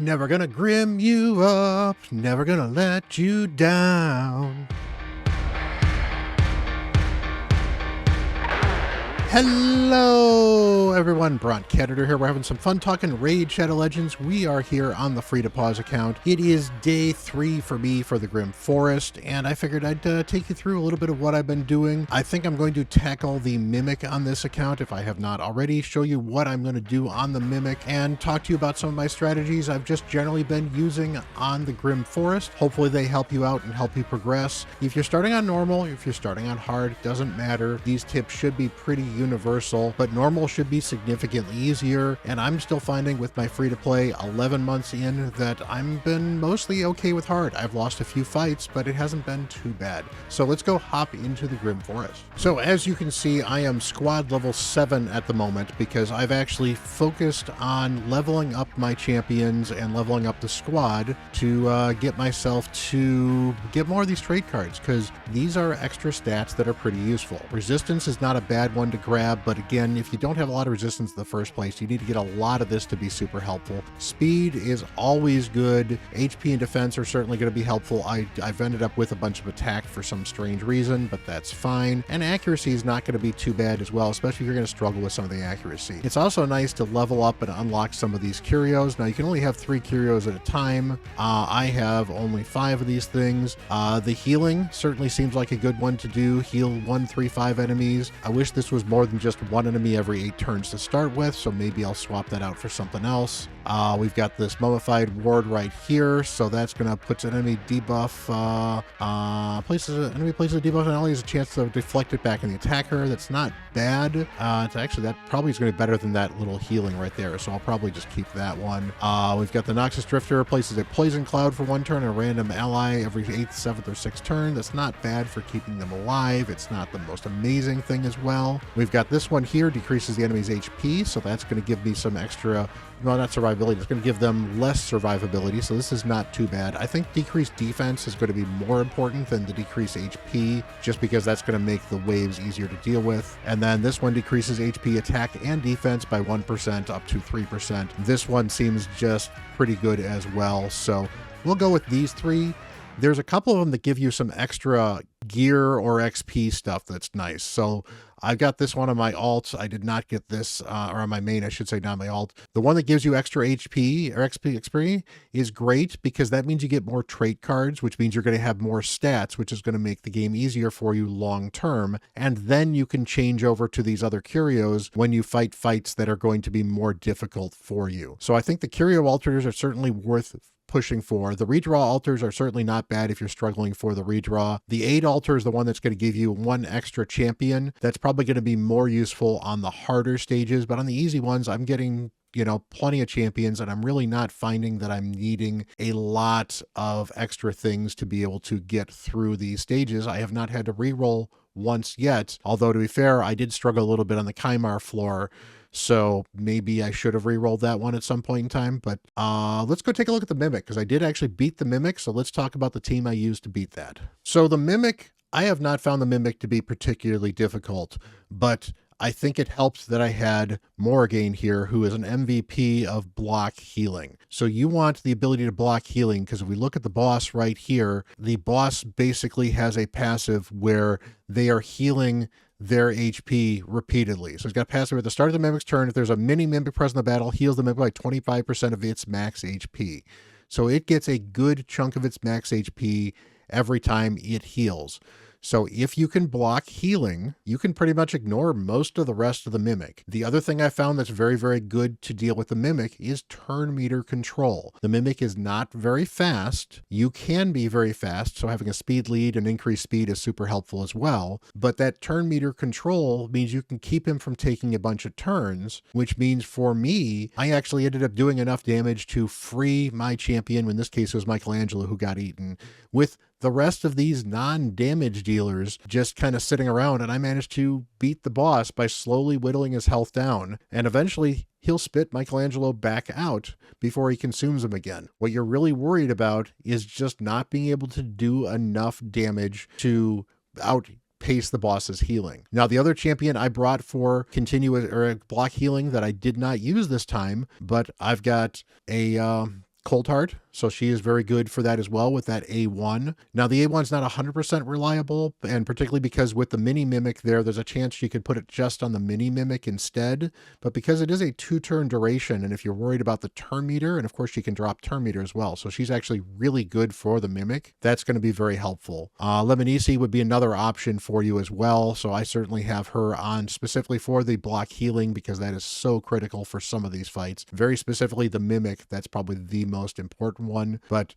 Never gonna grim you up, never gonna let you down. Hello everyone, Bront, CatHerder here. We're having some fun talking Raid Shadow Legends. We are here on the free to pause account. It is day 3 for me for the Grim Forest, and I figured I'd take you through a little bit of what I've been doing. I think I'm going to tackle the Mimic on this account, if I have not already, show you what I'm going to do on the Mimic, and talk to you about some of my strategies I've just generally been using on the Grim Forest. Hopefully they help you out and help you progress. If you're starting on normal, if you're starting on hard, it doesn't matter. These tips should be pretty universal, but normal should be significantly easier, and I'm still finding with my free-to-play 11 months in that I've been mostly okay with hard. I've lost a few fights, but it hasn't been too bad. So let's go hop into the Grim Forest. So as you can see, I am squad level 7 at the moment because I've actually focused on leveling up my champions and leveling up the squad to get myself to get more of these trait cards, because these are extra stats that are pretty useful. Resistance is not a bad one to grab, but again, if you don't have a lot of resistance in the first place, you need to get a lot of this to be super helpful. Speed is always good. HP and defense are certainly going to be helpful. I've ended up with a bunch of attack for some strange reason, but that's fine. And accuracy is not going to be too bad as well, especially if you're going to struggle with some of the accuracy. It's also nice to level up and unlock some of these curios. Now, you can only have 3 curios at a time. I have only 5 of these things. The healing certainly seems like a good one to do. Heal 1, 3, 5 enemies. I wish this was more than just one enemy every 8 turns to start with, so maybe I'll swap that out for something else. We've got this mummified ward right here, so that's going to put an enemy debuff, enemy places a debuff and only has a chance to deflect it back in the attacker. That's not bad. It's actually, that probably is going to be better than that little healing right there, so I'll probably just keep that one. We've got the Noxus Drifter, places a poison cloud for 1 turn and a random ally every 8th, 7th, or 6th turn. That's not bad for keeping them alive. It's not the most amazing thing as well. We've got this one here, decreases the enemy's HP, so that's going to give me some extra, well, not survivability, it's going to give them less survivability, so this is not too bad. I think decreased defense is going to be more important than the decreased HP, just because that's going to make the waves easier to deal with. And then this one decreases HP, attack, and defense by 1% up to 3%. This one seems just pretty good as well, so we'll go with these 3. There's a couple of them that give you some extra gear or XP stuff that's nice. So I've got this one on my alt. I did not get this, or on my main, I should say, not my alt. The one that gives you extra HP or XP is great because that means you get more trait cards, which means you're going to have more stats, which is going to make the game easier for you long term. And then you can change over to these other curios when you fight fights that are going to be more difficult for you. So I think the curio altars are certainly worth pushing for. The redraw altars are certainly not bad if you're struggling for the redraw. The aid altar is the one that's going to give you 1 extra champion. That's probably going to be more useful on the harder stages, but on the easy ones, I'm getting, you know, plenty of champions, and I'm really not finding that I'm needing a lot of extra things to be able to get through these stages. I have not had to reroll once yet, although to be fair, I did struggle a little bit on the Chimar floor, so maybe I should have re-rolled that one at some point in time. But let's go take a look at the Mimic, because I did actually beat the Mimic, so let's talk about the team I used to beat that. So the Mimic, I have not found the Mimic to be particularly difficult, but I think it helps that I had Morrigan here, who is an MVP of block healing. So you want the ability to block healing, because if we look at the boss right here, the boss basically has a passive where they are healing their HP repeatedly. So it's got a passive at the start of the Mimic's turn. If there's a mini Mimic present in the battle, heals the Mimic by 25% of its max HP. So it gets a good chunk of its max HP every time it heals. So if you can block healing, you can pretty much ignore most of the rest of the Mimic. The other thing I found that's very, very good to deal with the Mimic is turn meter control. The Mimic is not very fast. You can be very fast, so having a speed lead and increased speed is super helpful as well. But that turn meter control means you can keep him from taking a bunch of turns, which means for me, I actually ended up doing enough damage to free my champion, in this case it was Michelangelo who got eaten, with the rest of these non-damage dealers just kind of sitting around, and I managed to beat the boss by slowly whittling his health down, and eventually he'll spit Michelangelo back out before he consumes him again. What you're really worried about is just not being able to do enough damage to outpace the boss's healing. Now, the other champion I brought for continuous or block healing that I did not use this time, but I've got a Cold Heart, so she is very good for that as well with that A1. Now, the A1 is not 100% reliable, and particularly because with the Mini Mimic there's a chance you could put it just on the Mini Mimic instead, but because it is a 2-turn duration, and if you're worried about the turn meter, and of course she can drop turn meter as well, so she's actually really good for the Mimic, that's going to be very helpful. Lemonisi would be another option for you as well, so I certainly have her on specifically for the block healing because that is so critical for some of these fights. Very specifically the Mimic, that's probably the most important one, but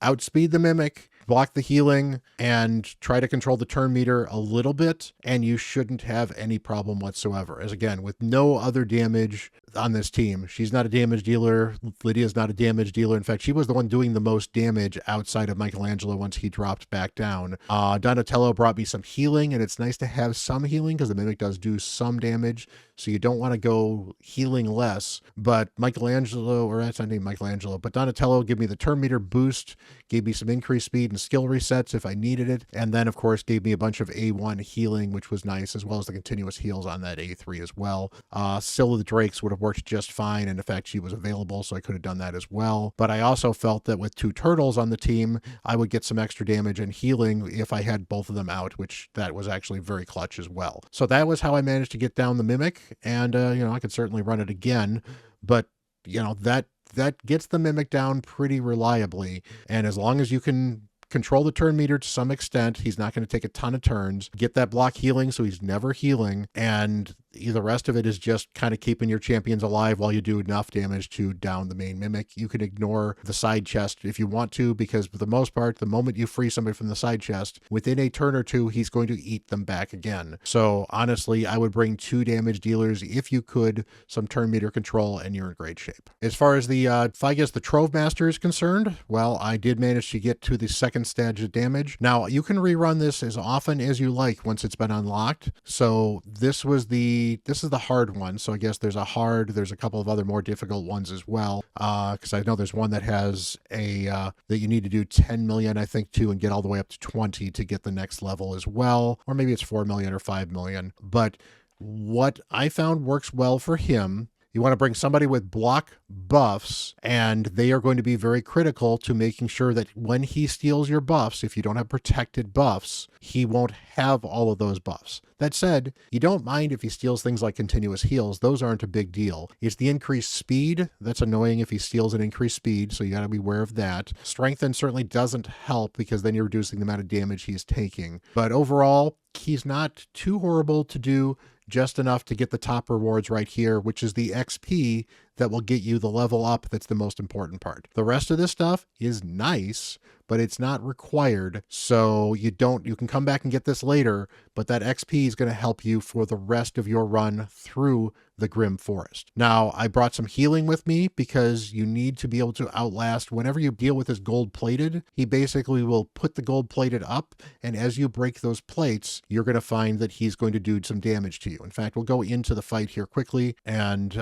outspeed the Mimic, block the healing, and try to control the turn meter a little bit, and you shouldn't have any problem whatsoever. As again, with no other damage on this team. She's not a damage dealer. Lydia's not a damage dealer. In fact, she was the one doing the most damage outside of Michelangelo once he dropped back down. Donatello brought me some healing, and it's nice to have some healing because the Mimic does do some damage, so you don't want to go healing less. But Michelangelo, or that's not named Michelangelo, but Donatello gave me the turn meter boost, gave me some increased speed and skill resets if I needed it, and then of course gave me a bunch of A1 healing, which was nice, as well as the continuous heals on that A3 as well. Scylla the Drakes would have worked just fine, and in fact she was available, so I could have done that as well. But I also felt that with 2 turtles on the team, I would get some extra damage and healing if I had both of them out, which that was actually very clutch as well. So that was how I managed to get down the Mimic, and I could certainly run it again, but that gets the Mimic down pretty reliably, and as long as you can control the turn meter to some extent, he's not going to take a ton of turns, get that block healing so he's never healing, and the rest of it is just kind of keeping your champions alive while you do enough damage to down the main Mimic. You can ignore the side chest if you want to, because for the most part, the moment you free somebody from the side chest, within a turn or two, he's going to eat them back again. So honestly, I would bring 2 damage dealers if you could, some turn meter control, and you're in great shape. As far as the Phrygius, the Trovemaster is concerned, well, I did manage to get to the second stage of damage. Now, you can rerun this as often as you like once it's been unlocked. So this is the hard one. So I guess there's a couple of other more difficult ones as well. Because I know there's one that has that you need to do 10 million, I think, too, and get all the way up to 20 to get the next level as well. Or maybe it's 4 million or 5 million. But what I found works well for him, you want to bring somebody with block buffs, and they are going to be very critical to making sure that when he steals your buffs, if you don't have protected buffs, he won't have all of those buffs. That said, you don't mind if he steals things like continuous heals. Those aren't a big deal. It's the increased speed that's annoying if he steals an increased speed, so you got to be aware of that. Strengthen certainly doesn't help because then you're reducing the amount of damage he's taking. But overall, he's not too horrible to do, just enough to get the top rewards right here, which is the XP that will get you the level up. That's the most important part. The rest of this stuff is nice, but it's not required. So you can come back and get this later, but that XP is going to help you for the rest of your run through the Grim Forest. Now, I brought some healing with me because you need to be able to outlast whenever you deal with this gold plated. He basically will put the gold plated up, and as you break those plates, you're going to find that he's going to do some damage to you. In fact, we'll go into the fight here quickly, and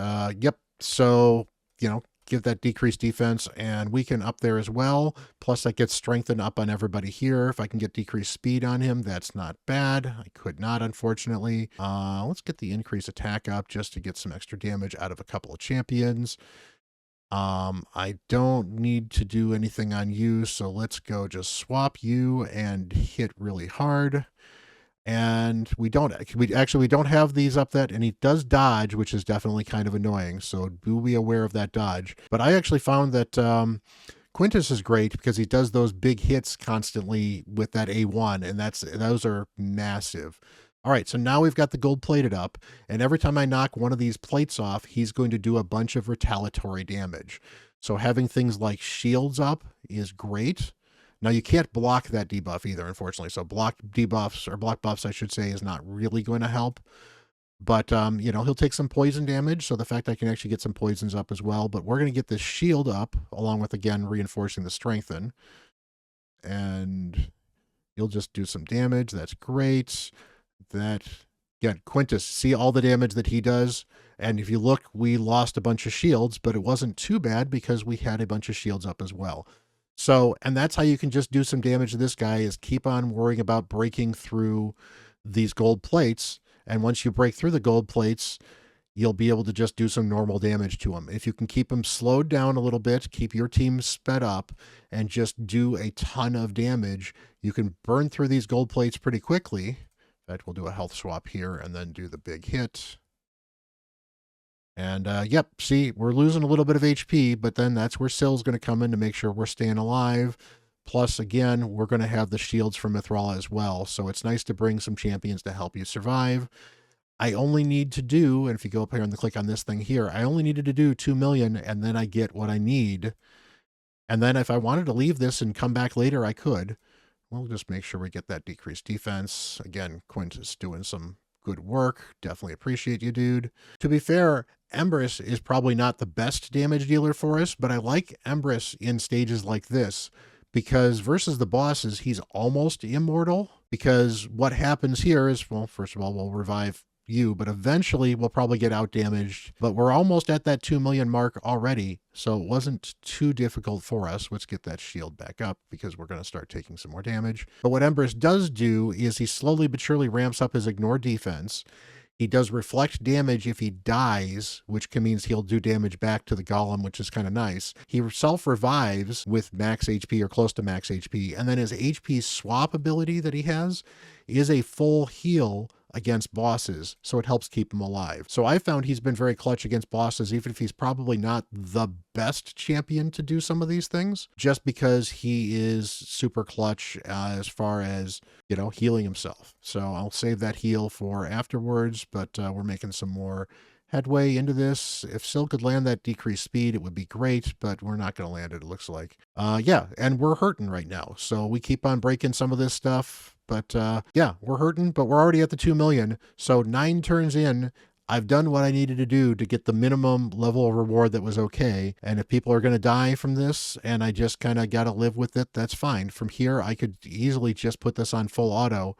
yep. So, give that decreased defense and weaken up there as well. Plus that gets strengthened up on everybody here. If I can get decreased speed on him, that's not bad. I could not, unfortunately. Let's get the increased attack up just to get some extra damage out of a couple of champions. I don't need to do anything on you, so let's go just swap you and hit really hard. And we don't have these up that, and he does dodge, which is definitely kind of annoying, so do be aware of that dodge. But I actually found that Quintus is great because he does those big hits constantly with that A1, and those are massive. All right, so now we've got the gold plated up, and every time I knock one of these plates off, he's going to do a bunch of retaliatory damage. So having things like shields up is great. Now, you can't block that debuff either, unfortunately. So block debuffs, or block buffs, I should say, is not really going to help. But, he'll take some poison damage, so the fact I can actually get some poisons up as well. But we're going to get this shield up, along with, again, reinforcing the strengthen. And you'll just do some damage. That's great. Again, Quintus, see all the damage that he does. And if you look, we lost a bunch of shields, but it wasn't too bad because we had a bunch of shields up as well. So, and that's how you can just do some damage to this guy, is keep on worrying about breaking through these gold plates. And once you break through the gold plates, you'll be able to just do some normal damage to them. If you can keep them slowed down a little bit, keep your team sped up, and just do a ton of damage, you can burn through these gold plates pretty quickly. In fact, we'll do a health swap here and then do the big hit. And yep, see, we're losing a little bit of HP, but then that's where Sill's going to come in to make sure we're staying alive. Plus, again, we're going to have the shields from Mithrala as well. So it's nice to bring some champions to help you survive. I only need to do, and if you go up here and click on this thing here, I only needed to do 2 million, and then I get what I need. And then if I wanted to leave this and come back later, I could. We'll just make sure we get that decreased defense. Again, Quint is doing some good work. Definitely appreciate you, dude. To be fair, Embrys is probably not the best damage dealer for us, but I like Embrys in stages like this because versus the bosses, he's almost immortal. Because what happens here is, well, first of all, we'll revive you, but eventually we'll probably get out damaged. But we're almost at that 2 million mark already, so it wasn't too difficult for us. Let's get that shield back up because we're going to start taking some more damage. But what Embrys does do is he slowly but surely ramps up his ignore defense. He does reflect damage if he dies, which means he'll do damage back to the golem, which is kind of nice. He self-revives with max HP or close to max HP, and then his HP swap ability that he has is a full heal against bosses, so it helps keep him alive. So I found he's been very clutch against bosses, even if he's probably not the best champion to do some of these things, just because he is super clutch as far as, you know, healing himself. So I'll save that heal for afterwards, but we're making some more headway into this. If Sill could land that decreased speed, it would be great, but we're not going to land it, it looks like. Yeah, and we're hurting right now, so we keep on breaking some of this stuff. But yeah, we're hurting, but we're already at the 2 million. So 9 turns in, I've done what I needed to do to get the minimum level of reward that was okay. And if people are going to die from this and I just kind of got to live with it, that's fine. From here, I could easily just put this on full auto.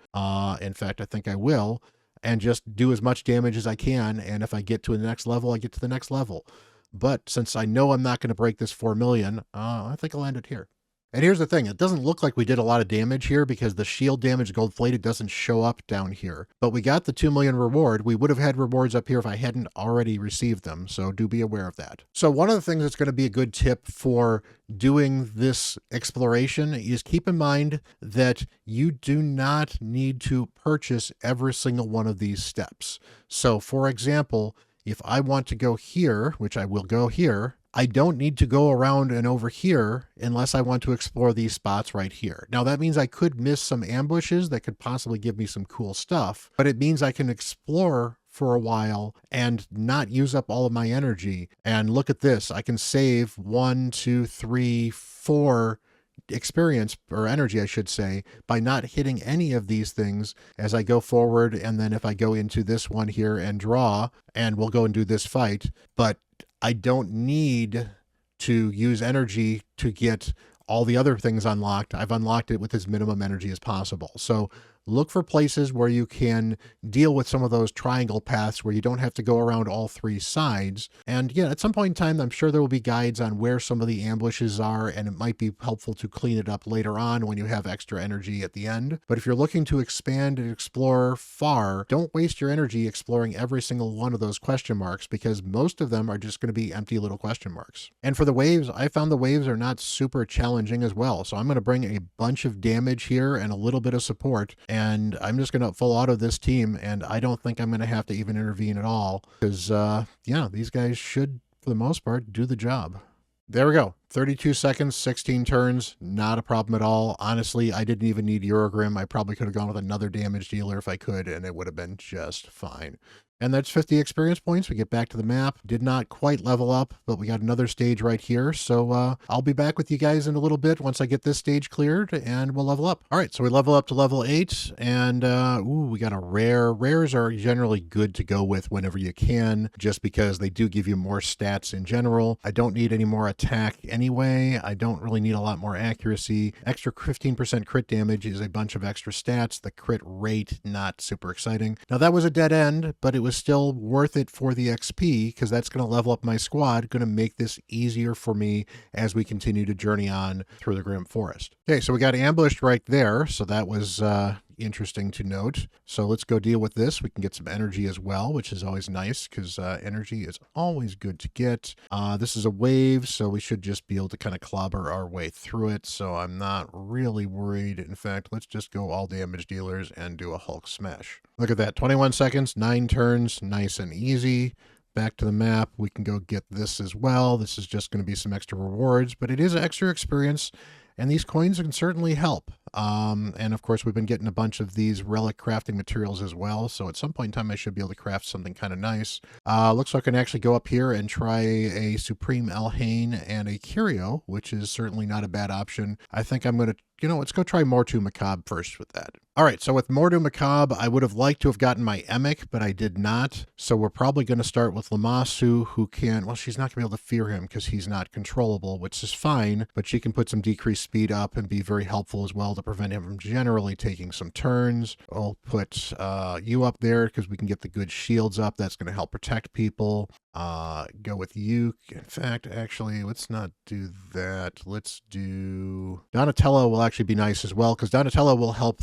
In fact, I think I will. And just do as much damage as I can. And if I get to the next level, I get to the next level. But since I know I'm not going to break this 4 million, I think I'll end it here. And here's the thing, it doesn't look like we did a lot of damage here because the shield damage gold plated doesn't show up down here. But we got the 2 million reward. We would have had rewards up here if I hadn't already received them, so do be aware of that. So one of the things that's going to be a good tip for doing this exploration is keep in mind that you do not need to purchase every single one of these steps. So for example, if I want to go here, which I will go here, I don't need to go around and over here unless I want to explore these spots right here. Now that means I could miss some ambushes that could possibly give me some cool stuff, but it means I can explore for a while and not use up all of my energy. And look at this, I can save 1, 2, 3, 4 experience or energy, I should say, by not hitting any of these things as I go forward. And then if I go into this one here and draw, and we'll go and do this fight, but I don't need to use energy to get all the other things unlocked. I've unlocked it with as minimum energy as possible. So look for places where you can deal with some of those triangle paths where you don't have to go around all 3 sides. And yeah, at some point in time, I'm sure there will be guides on where some of the ambushes are, and it might be helpful to clean it up later on when you have extra energy at the end. But if you're looking to expand and explore far, don't waste your energy exploring every single one of those question marks, because most of them are just going to be empty little question marks. And for the waves, I found the waves are not super challenging as well. So I'm going to bring a bunch of damage here and a little bit of support. And I'm just going to full auto this team, and I don't think I'm going to have to even intervene at all, because, yeah, these guys should, for the most part, do the job. There we go. 32 seconds, 16 turns, not a problem at all. Honestly, I didn't even need Eurogrim. I probably could have gone with another damage dealer if I could, and it would have been just fine. And that's 50 experience points. We get back to the map. Did not quite level up, but we got another stage right here. So I'll be back with you guys in a little bit once I get this stage cleared, and we'll level up. All right, so we level up to level 8, and ooh, we got a rare. Rares are generally good to go with whenever you can, just because they do give you more stats in general. I don't need any more attack anyway. I don't really need a lot more accuracy. Extra 15% crit damage is a bunch of extra stats. The crit rate, not super exciting. Now that was a dead end, but it was still worth it for the XP, because that's going to level up my squad, going to make this easier for me as we continue to journey on through the Grim Forest. Okay, so we got ambushed right there, so that was interesting to note. So let's go deal with this. We can get some energy as well, which is always nice because energy is always good to get. This is a wave, so we should just be able to kind of clobber our way through it. So I'm not really worried. In fact, let's just go all damage dealers and do a Hulk smash. Look at that, 21 seconds, 9 turns, nice and easy. Back to the map, we can go get this as well. This is just going to be some extra rewards, but it is extra experience, and these coins can certainly help. And of course, we've been getting a bunch of these relic crafting materials as well, so at some point in time, I should be able to craft something kind of nice. Looks like I can actually go up here and try a Supreme Elhain and a Curio, which is certainly not a bad option. I think I'm going to, let's go try Mortu Macabre first with that. All right, so with Mortu Macabre, I would have liked to have gotten my Emic, but I did not. So we're probably going to start with Lamassu, who can, well, she's not going to be able to fear him because he's not controllable, which is fine, but she can put some decreased speed up and be very helpful as well to prevent him from generally taking some turns. I'll put you up there because we can get the good shields up. That's going to help protect people. Go with you. In fact, actually, let's not do that. Let's do Donatello will actually be nice as well, because Donatello will help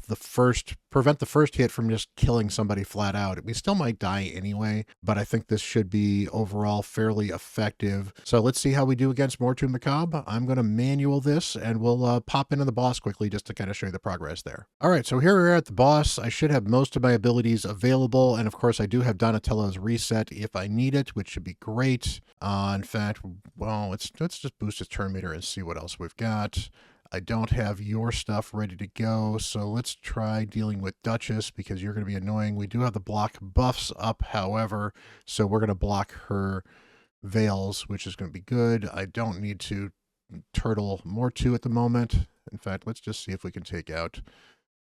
prevent the first hit from just killing somebody flat out. We still might die anyway, but I think this should be overall fairly effective. So let's see how we do against Mortu Macabre. I'm going to manual this, and we'll pop into the boss quickly just to kind of show you the progress there. All right, so here we're at the boss. I should have most of my abilities available, and of course I do have Donatello's reset if I need it, which should be great. In fact, well, let's just boost his turn meter and see what else we've got. I don't have your stuff ready to go, so let's try dealing with Duchess because you're going to be annoying. We do have the block buffs up, however, so we're going to block her veils, which is going to be good. I don't need to turtle Mortu at the moment. In fact, let's just see if we can take out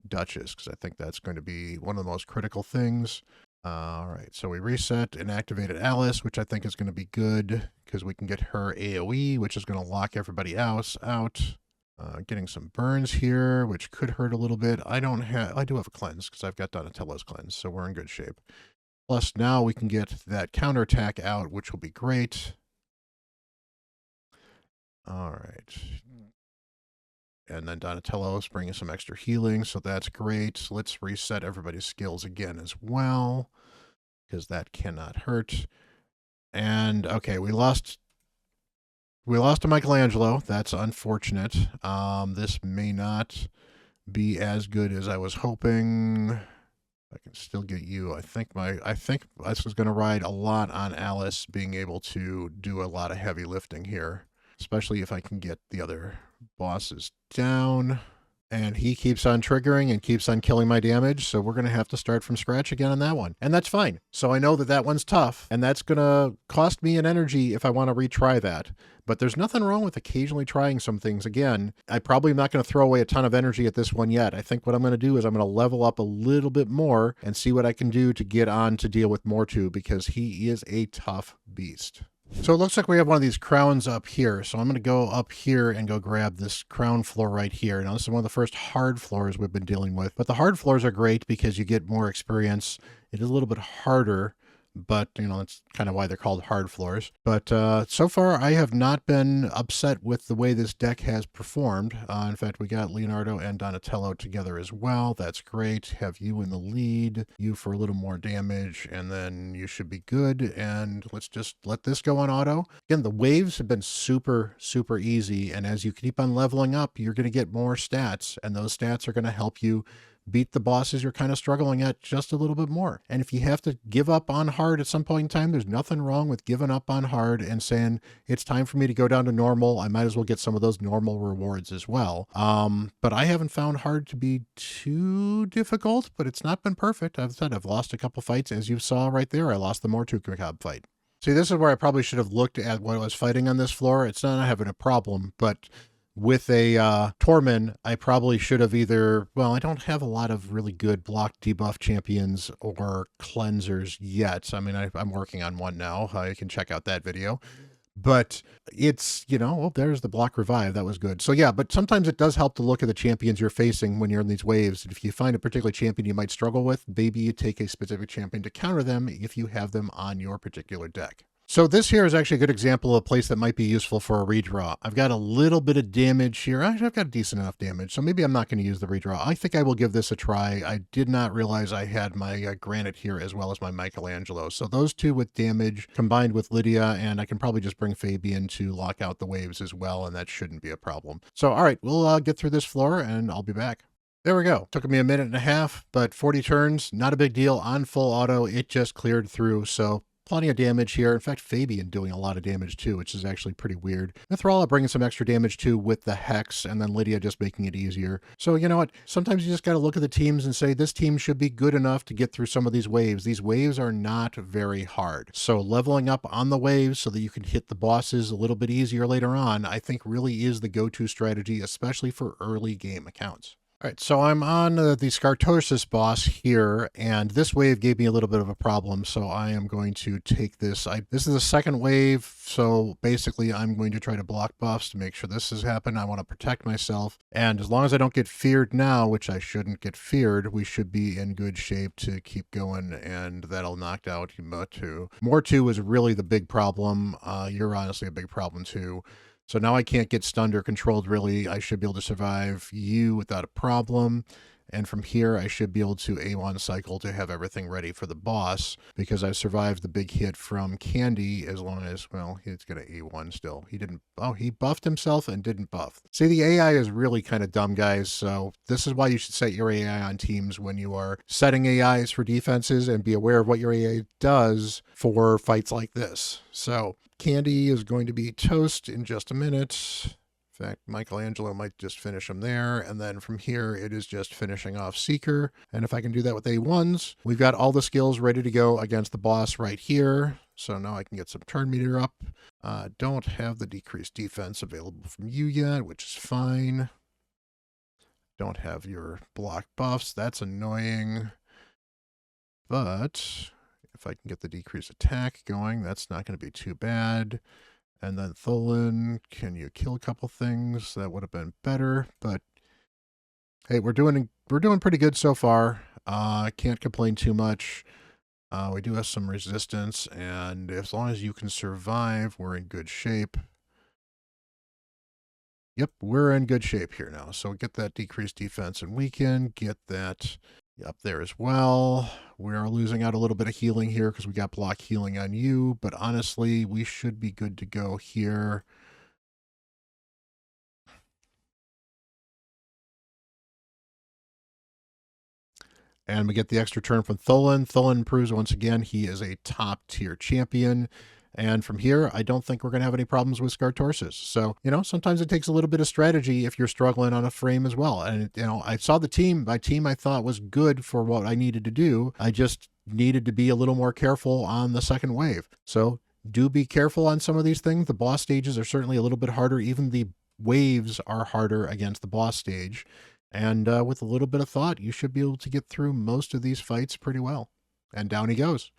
Duchess, because I think that's going to be one of the most critical things. All right, so we reset and activated Alice, which I think is going to be good because we can get her AoE, which is going to lock everybody else out. Getting some burns here, which could hurt a little bit. I do have a cleanse because I've got Donatello's cleanse, so we're in good shape. Plus, now we can get that counterattack out, which will be great. All right. And then Donatello's bringing some extra healing, so that's great. Let's reset everybody's skills again as well, because that cannot hurt. And, okay, we lost to Michelangelo. That's unfortunate. This may not be as good as I was hoping. I can still get you. I think this is going to ride a lot on Alice being able to do a lot of heavy lifting here, especially if I can get the other bosses down. And he keeps on triggering and keeps on killing my damage, so we're going to have to start from scratch again on that one. And that's fine. So I know that that one's tough, and that's going to cost me an energy if I want to retry that. But there's nothing wrong with occasionally trying some things again. I probably am not going to throw away a ton of energy at this one yet. I think what I'm going to do is I'm going to level up a little bit more and see what I can do to get on to deal with Mortu, because he is a tough beast. So it looks like we have one of these crowns up here. So I'm going to go up here and go grab this crown floor right here. Now, this is one of the first hard floors we've been dealing with. But the hard floors are great because you get more experience. It is a little bit harder, but, that's kind of why they're called hard floors. But so far, I have not been upset with the way this deck has performed. In fact, we got Leonardo and Donatello together as well. That's great. Have you in the lead, you for a little more damage, and then you should be good. And let's just let this go on auto. Again, the waves have been super, super easy. And as you keep on leveling up, you're going to get more stats, and those stats are going to help you beat the bosses you're kind of struggling at just a little bit more. And if you have to give up on hard at some point in time, there's nothing wrong with giving up on hard and saying, it's time for me to go down to normal. I might as well get some of those normal rewards as well. But I haven't found hard to be too difficult, but it's not been perfect. I've lost a couple fights. As you saw right there, I lost the Mortu Macabre fight. See, this is where I probably should have looked at what I was fighting on this floor. It's not having a problem, but with a Tormin, I probably should have I don't have a lot of really good block debuff champions or cleansers yet. I mean, I'm working on one now. You can check out that video. But it's, there's the block revive. That was good. So yeah, but sometimes it does help to look at the champions you're facing when you're in these waves. If you find a particular champion you might struggle with, maybe you take a specific champion to counter them if you have them on your particular deck. So this here is actually a good example of a place that might be useful for a redraw. I've got a little bit of damage here. I've got decent enough damage, so maybe I'm not going to use the redraw. I think I will give this a try. I did not realize I had my granite here as well as my Michelangelo. So those two with damage combined with Lydia, and I can probably just bring Fabian to lock out the waves as well, and that shouldn't be a problem. So all right, we'll get through this floor, and I'll be back. There we go. Took me a minute and a half, but 40 turns, not a big deal. On full auto, it just cleared through, so plenty of damage here. In fact, Fabian doing a lot of damage too, which is actually pretty weird. Mithrala bringing some extra damage too with the Hex, and then Lydia just making it easier. So you know what? Sometimes you just got to look at the teams and say, this team should be good enough to get through some of these waves. These waves are not very hard. So leveling up on the waves so that you can hit the bosses a little bit easier later on, I think really is the go-to strategy, especially for early game accounts. All right, so I'm on the Scartosis boss here, and this wave gave me a little bit of a problem, so I am going to take this. This is the second wave, so basically I'm going to try to block buffs to make sure this has happened. I want to protect myself, and as long as I don't get feared now, which I shouldn't get feared, we should be in good shape to keep going, and that'll knock out Mortu. Mortu is really the big problem. You're honestly a big problem too. So now I can't get stunned or controlled, really. I should be able to survive you without a problem. And from here, I should be able to A1 cycle to have everything ready for the boss, because I've survived the big hit from Candy as long as, well, he's going to A1 still. He didn't, oh, he buffed himself and didn't buff. See, the AI is really kind of dumb, guys. So this is why you should set your AI on teams when you are setting AIs for defenses, and be aware of what your AI does for fights like this. So Candy is going to be toast in just a minute. In fact, Michelangelo might just finish him there, and then from here it is just finishing off Seeker. And if I can do that with A1s, we've got all the skills ready to go against the boss right here. So now I can get some turn meter up. Don't have the decreased defense available from you yet, which is fine. Don't have your block buffs. That's annoying. But if I can get the decreased attack going, that's not going to be too bad. And then Tholen, can you kill a couple things? That would have been better, but hey, we're doing pretty good so far. Can't complain too much. We do have some resistance, and as long as you can survive, we're in good shape. Yep, we're in good shape here now. So get that decreased defense and weaken, get that up there as well. We are losing out a little bit of healing here because we got block healing on you, but honestly, we should be good to go here. And we get the extra turn from Tholen. Tholen proves once again he is a top tier champion. And from here, I don't think we're going to have any problems with Scartosis. So, you know, sometimes it takes a little bit of strategy if you're struggling on a frame as well. And, you know, I saw the team. My team I thought was good for what I needed to do. I just needed to be a little more careful on the second wave. So do be careful on some of these things. The boss stages are certainly a little bit harder. Even the waves are harder against the boss stage. And with a little bit of thought, you should be able to get through most of these fights pretty well. And down he goes.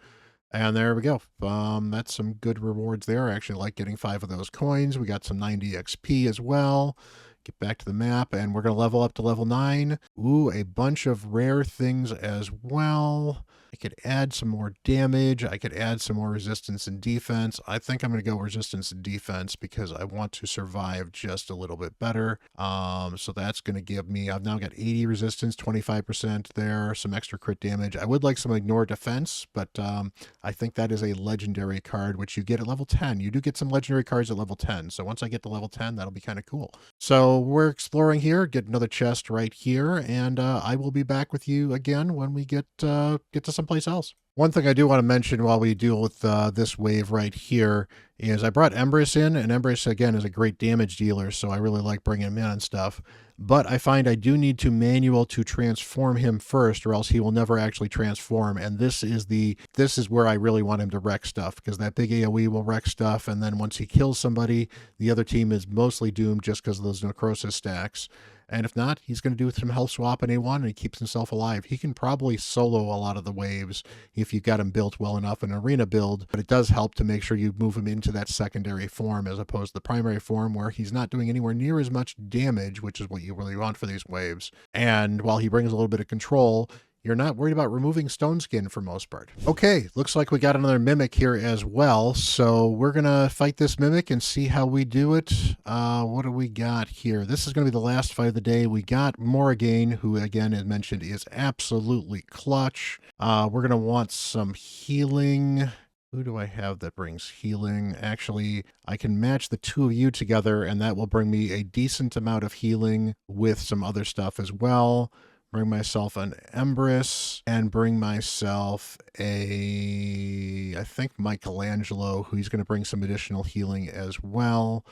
And there we go. That's some good rewards there. I actually like getting 5 of those coins. We got some 90 XP as well. Get back to the map, and we're going to level up to level 9. Ooh, a bunch of rare things as well. I could add some more damage. I could add some more resistance and defense. I think I'm going to go resistance and defense because I want to survive just a little bit better. So that's going to give me, I've now got 80 resistance, 25% there, some extra crit damage. I would like some ignore defense, but I think that is a legendary card, which you get at level 10. You do get some legendary cards at level 10. So once I get to level 10, that'll be kind of cool. So we're exploring here, get another chest right here, and I will be back with you again when we get to someplace else. One thing I do want to mention while we deal with this wave right here is I brought Embrys in, and Embrys, again, is a great damage dealer, so I really like bringing him in and stuff. But I find I do need to manual to transform him first, or else he will never actually transform, and this is where I really want him to wreck stuff, because that big AoE will wreck stuff, and then once he kills somebody, the other team is mostly doomed just because of those necrosis stacks. And if not, he's going to do some health swap in A1 and he keeps himself alive. He can probably solo a lot of the waves if you've got him built well enough in an arena build, but it does help to make sure you move him into that secondary form as opposed to the primary form where he's not doing anywhere near as much damage, which is what you really want for these waves. And while he brings a little bit of control, you're not worried about removing stone skin for most part. Okay, looks like we got another mimic here as well. So we're going to fight this mimic and see how we do it. What do we got here? This is going to be the last fight of the day. We got Morrigan, who again, as mentioned, is absolutely clutch. We're going to want some healing. Who do I have that brings healing? Actually, I can match the two of you together, and that will bring me a decent amount of healing with some other stuff as well. Bring myself an Empress and bring myself I think Michelangelo, who's going to bring some additional healing as well,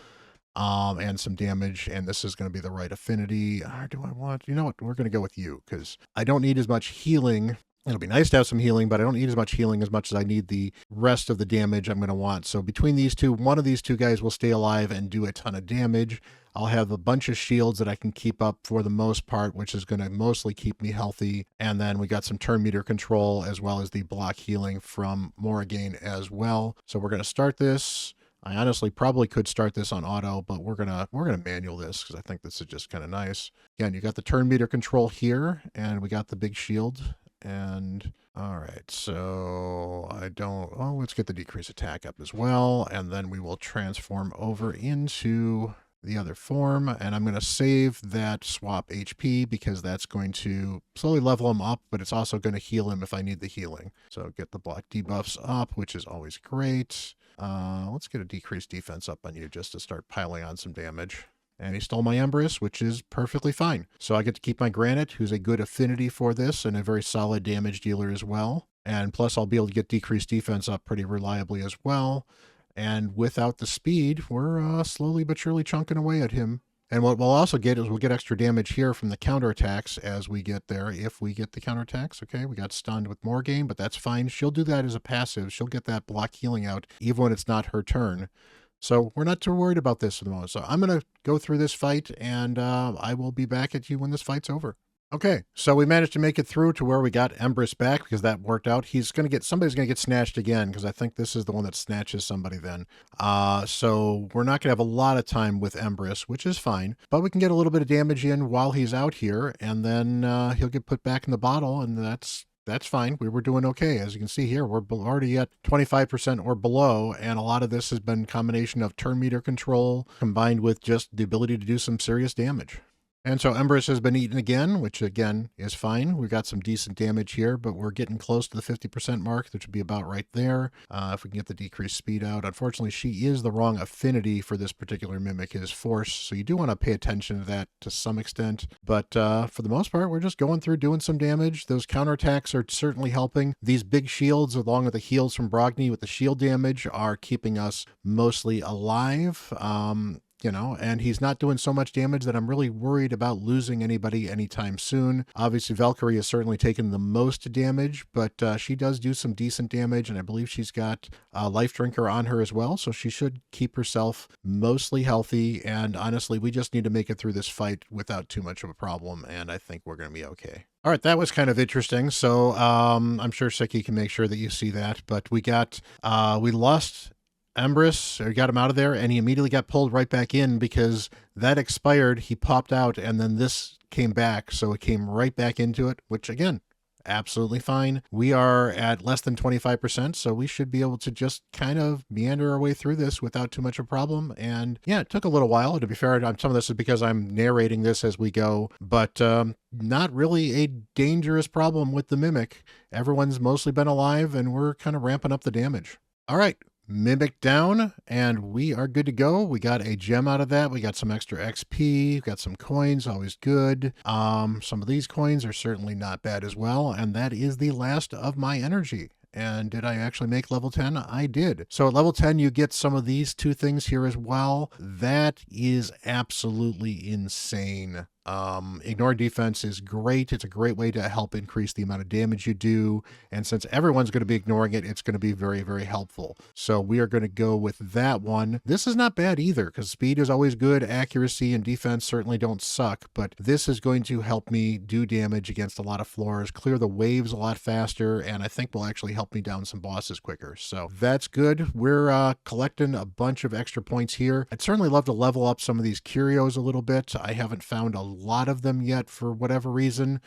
and some damage. And this is going to be the right affinity. Or do I want, you know what? We're going to go with you because I don't need as much healing. It'll be nice to have some healing, but I don't need as much healing as much as I need the rest of the damage I'm going to want. So between these two, one of these two guys will stay alive and do a ton of damage. I'll have a bunch of shields that I can keep up for the most part, which is going to mostly keep me healthy. And then we got some turn meter control as well as the block healing from Morrigan as well. So we're going to start this. I honestly probably could start this on auto, but we're gonna manual this because I think this is just kind of nice. Again, you got the turn meter control here, and we got the big shield. And all right, so let's get the decrease attack up as well, and then we will transform over into the other form, and I'm going to save that swap HP because that's going to slowly level him up, but it's also going to heal him if I need the healing. So get the block debuffs up, which is always great. Let's get a decreased defense up on you just to start piling on some damage. And he stole my Empress, which is perfectly fine. So I get to keep my Granite, who's a good affinity for this and a very solid damage dealer as well. And plus I'll be able to get decreased defense up pretty reliably as well. And without the speed, we're slowly but surely chunking away at him. And what we'll also get is we'll get extra damage here from the counterattacks as we get there, if we get the counterattacks. Okay, we got stunned with Morrigan, but that's fine. She'll do that as a passive. She'll get that block healing out, even when it's not her turn. So we're not too worried about this at the moment. So I'm going to go through this fight, and I will be back at you when this fight's over. Okay, so we managed to make it through to where we got Empress back because that worked out. Somebody's going to get snatched again because I think this is the one that snatches somebody then. So we're not going to have a lot of time with Empress, which is fine. But we can get a little bit of damage in while he's out here, and then he'll get put back in the bottle, and that's fine. We were doing okay. As you can see here, we're already at 25% or below, and a lot of this has been a combination of turn meter control combined with just the ability to do some serious damage. And so Empress has been eaten again, which again is fine. We got some decent damage here, but we're getting close to the 50% mark, which would be about right there. If we can get the decreased speed out. Unfortunately, she is the wrong affinity for this particular mimic, his force. So you do want to pay attention to that to some extent. But for the most part, we're just going through doing some damage. Those counterattacks are certainly helping. These big shields, along with the heals from Brogni with the shield damage, are keeping us mostly alive. And he's not doing so much damage that I'm really worried about losing anybody anytime soon. Obviously, Valkyrie has certainly taken the most damage, but she does do some decent damage, and I believe she's got a Life Drinker on her as well, so she should keep herself mostly healthy, and honestly, we just need to make it through this fight without too much of a problem, and I think we're going to be okay. All right, that was kind of interesting, so I'm sure Siki can make sure that you see that, but we lost Empress, or got him out of there, and he immediately got pulled right back in because that expired. He popped out, and then this came back, so it came right back into it, which again, absolutely fine. We are at less than 25%, so we should be able to just kind of meander our way through this without too much of a problem. And yeah, it took a little while. To be fair, some of this is because I'm narrating this as we go, but not really a dangerous problem with the Mimic. Everyone's mostly been alive, and we're kind of ramping up the damage. All right. Mimic down, and we are good to go. We got a gem out of that. We got some extra XP, got some coins, always good. Some of these coins are certainly not bad as well, and that is the last of my energy. And did I actually make level 10? I did. So at level 10, you get some of these two things here as well. That is absolutely insane. Ignore defense is great. It's a great way to help increase the amount of damage you do. And since everyone's going to be ignoring it, it's going to be very, very helpful. So we are going to go with that one. This is not bad either because speed is always good. Accuracy and defense certainly don't suck, but this is going to help me do damage against a lot of floors, clear the waves a lot faster, and I think will actually help me down some bosses quicker. So that's good. We're collecting a bunch of extra points here. I'd certainly love to level up some of these curios a little bit. I haven't found a lot of them yet for whatever reason.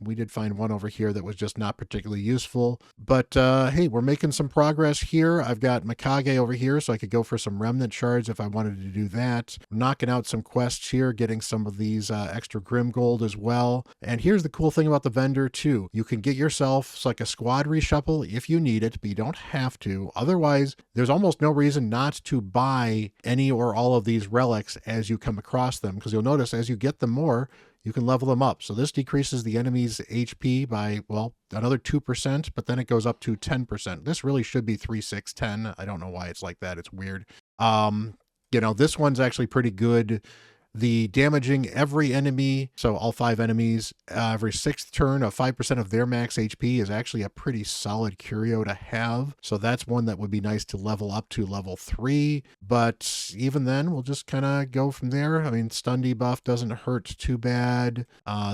We did find one over here that was just not particularly useful. But hey, we're making some progress here. I've got Mikage over here, so I could go for some remnant shards if I wanted to do that. Knocking out some quests here, getting some of these extra Grim Gold as well. And here's the cool thing about the vendor too. You can get yourself like a squad reshuffle if you need it, but you don't have to. Otherwise, there's almost no reason not to buy any or all of these relics as you come across them, because you'll notice as you get them more, you can level them up. So this decreases the enemy's HP by, well, another 2%, but then it goes up to 10%. This really should be 3, 6, 10. I don't know why it's like that. It's weird. You know, this one's actually pretty good. The damaging every enemy, so all 5 enemies, every 6th turn of 5% of their max HP is actually a pretty solid curio to have. So that's one that would be nice to level up to level 3. But even then, we'll just kind of go from there. I mean, stun debuff doesn't hurt too bad.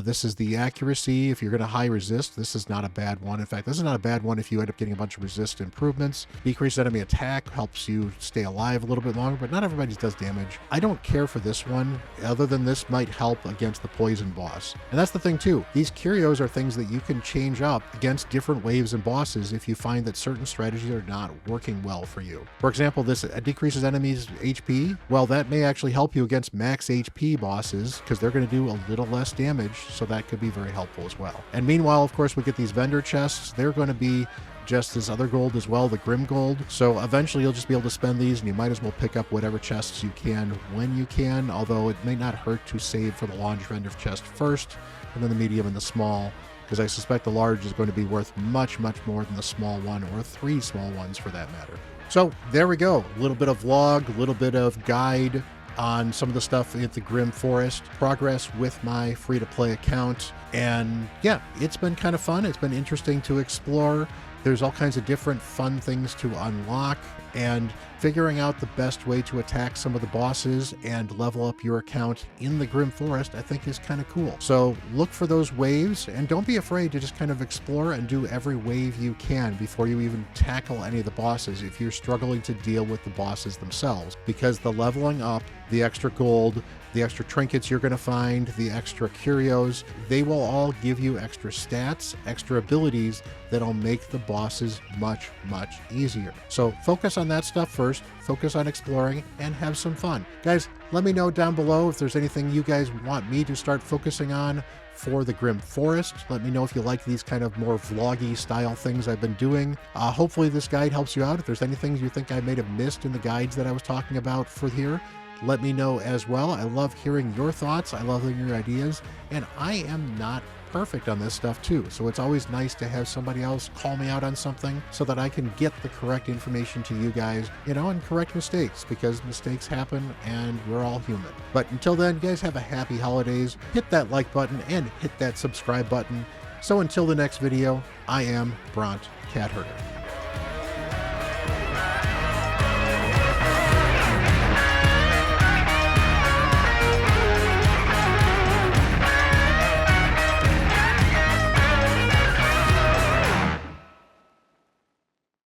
This is the accuracy. If you're going to high resist, this is not a bad one. In fact, this is not a bad one if you end up getting a bunch of resist improvements. Decreased enemy attack helps you stay alive a little bit longer, but not everybody does damage. I don't care for this one. Other than this might help against the poison boss. And that's the thing too. These curios are things that you can change up against different waves and bosses if you find that certain strategies are not working well for you. For example, this decreases enemies' HP. Well, that may actually help you against max HP bosses because they're going to do a little less damage, so that could be very helpful as well. And meanwhile, of course, we get these vendor chests. They're going to be just as other gold as well, the Grim Gold. So eventually you'll just be able to spend these, and you might as well pick up whatever chests you can when you can, although it may not hurt to save for the large vendor chest first, and then the medium and the small, because I suspect the large is going to be worth much, much more than the small one, or 3 small ones for that matter. So there we go. A little bit of vlog, a little bit of guide on some of the stuff at the Grim Forest, progress with my free-to-play account. And yeah, it's been kind of fun. It's been interesting to explore. There's all kinds of different fun things to unlock, and figuring out the best way to attack some of the bosses and level up your account in the Grim Forest, I think is kind of cool. So look for those waves, and don't be afraid to just kind of explore and do every wave you can before you even tackle any of the bosses if you're struggling to deal with the bosses themselves, because the leveling up, the extra gold, the extra trinkets you're going to find, the extra curios, they will all give you extra stats, extra abilities that'll make the bosses much, much easier. So focus on that stuff first, focus on exploring, and have some fun. Guys, let me know down below if there's anything you guys want me to start focusing on for the Grim Forest. Let me know if you like these kind of more vloggy style things I've been doing. Hopefully this guide helps you out. If there's anything you think I may have missed in the guides that I was talking about for here, let me know as well. I love hearing your thoughts. I love hearing your ideas. And I am not perfect on this stuff too. So it's always nice to have somebody else call me out on something so that I can get the correct information to you guys, you know, and correct mistakes, because mistakes happen and we're all human. But until then, guys, have a happy holidays. Hit that like button and hit that subscribe button. So until the next video, I am Bront, CatHerder.